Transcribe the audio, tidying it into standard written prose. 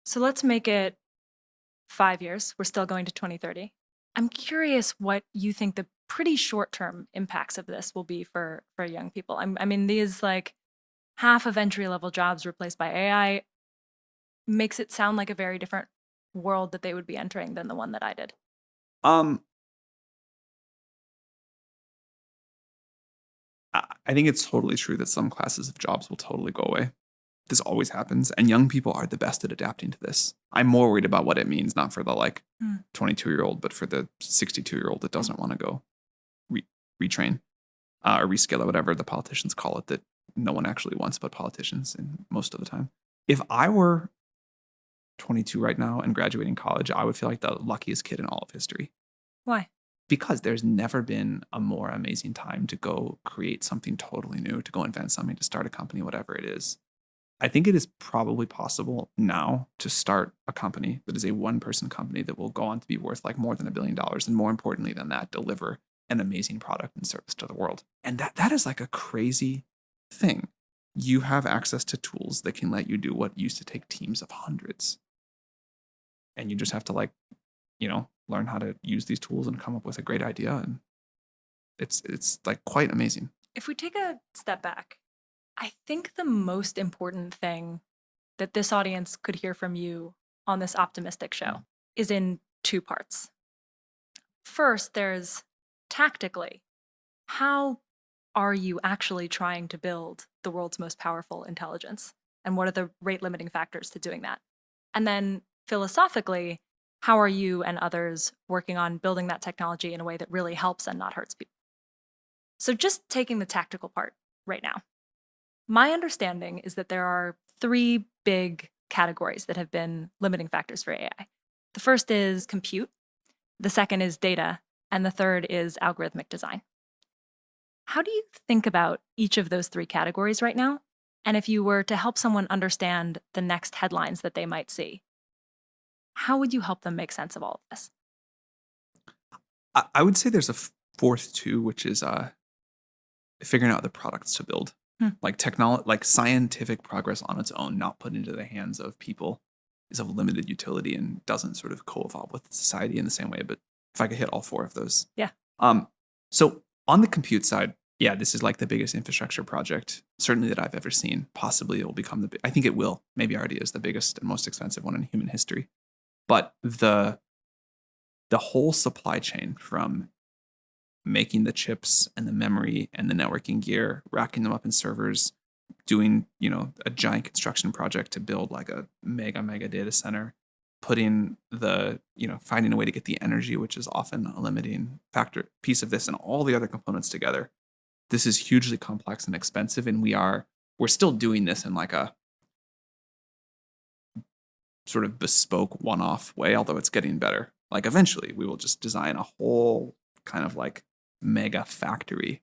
So let's make it 5 years. We're still going to 2030. I'm curious what you think the pretty short-term impacts of this will be for young people. I mean, these like half of entry-level jobs replaced by AI makes it sound like a very different world that they would be entering than the one that I did. Um, I think it's totally true that some classes of jobs will totally go away. This always happens, and young people are the best at adapting to this. I'm more worried about what it means, not for the like Hmm. 22-year-old, but for the 62-year-old that doesn't want to go re- retrain or reskill or whatever the politicians call it that no one actually wants but politicians and most of the time. If I were 22 right now and graduating college, I would feel like the luckiest kid in all of history Why? because there's never been a more amazing time to go create something totally new, to go invent something, to start a company, whatever it is. I think it is probably possible now to start a company that is a one person company that will go on to be worth like more than $1 billion. And more importantly than that, deliver an amazing product and service to the world. And that is like a crazy thing. You have access to tools that can let you do what used to take teams of hundreds. And you just have to learn how to use these tools and come up with a great idea. And it's like quite amazing. If we take a step back, I think the most important thing that this audience could hear from you on this optimistic show is in two parts. First, there's tactically, how are you actually trying to build the world's most powerful intelligence? And what are the rate limiting factors to doing that? And then philosophically, how are you and others working on building that technology in a way that really helps and not hurts people? So, just taking the tactical part right now, my understanding is that there are three big categories that have been limiting factors for AI. The first is compute, the second is data, and the third is algorithmic design. How do you think about each of those three categories right now? And if you were to help someone understand the next headlines that they might see, how would you help them make sense of all of this? I would say there's a fourth too, which is figuring out the products to build. Hmm. Like technology, like scientific progress on its own, not put into the hands of people, is of limited utility and doesn't sort of co-evolve with society in the same way. But if I could hit all four of those, Yeah. um, so on the compute side, yeah, this is like the biggest infrastructure project certainly that I've ever seen. Possibly it will become I think it will. Maybe already is the biggest and most expensive one in human history. But the whole supply chain from making the chips and the memory and the networking gear, racking them up in servers, doing, a giant construction project to build like a mega data center, putting finding a way to get the energy, which is often a limiting factor piece of this, and all the other components together. This is hugely complex and expensive, and we're still doing this in like a sort of bespoke one-off way, although it's getting better. Like eventually we will just design a whole kind of like mega factory